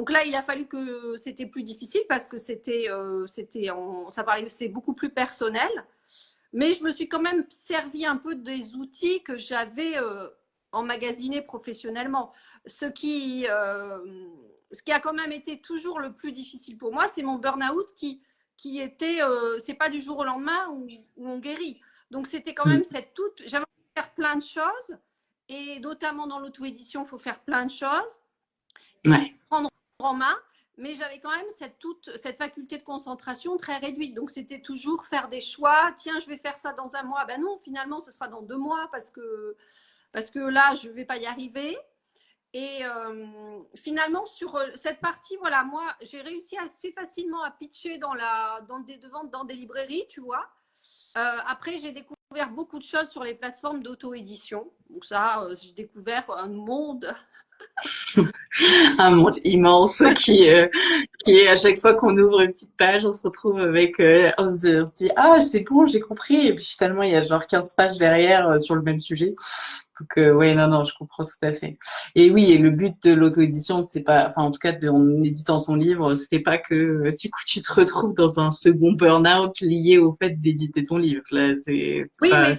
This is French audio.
Donc là, il a fallu que c'était plus difficile parce que ça parlait, c'est beaucoup plus personnel. Mais je me suis quand même servi un peu des outils que j'avais emmagasinés professionnellement. Ce qui a quand même été toujours le plus difficile pour moi, c'est mon burn-out qui était, c'est pas du jour au lendemain où on guérit. Donc c'était quand même j'avais envie de faire plein de choses et notamment dans l'auto-édition, il faut faire plein de choses. Il faut prendre en main, mais j'avais quand même cette faculté de concentration très réduite. Donc, c'était toujours faire des choix. Tiens, je vais faire ça dans un mois. Ben non, finalement, ce sera dans 2 mois parce que là, je ne vais pas y arriver. Et finalement, sur cette partie, voilà, moi, j'ai réussi assez facilement à pitcher devant des librairies, tu vois. Après, j'ai découvert beaucoup de choses sur les plateformes d'auto-édition. Donc ça, j'ai découvert un monde. Un monde immense qui est à chaque fois qu'on ouvre une petite page, on se retrouve avec, on se dit, ah, c'est bon, j'ai compris. Et puis finalement, il y a genre 15 pages derrière sur le même sujet. Donc, ouais, non, non, je comprends tout à fait. Et oui, et le but de l'auto-édition, c'est pas, enfin, en tout cas, en éditant ton livre, c'était pas que, du coup, tu te retrouves dans un second burn-out lié au fait d'éditer ton livre. Là, c'est Oui, pas, mais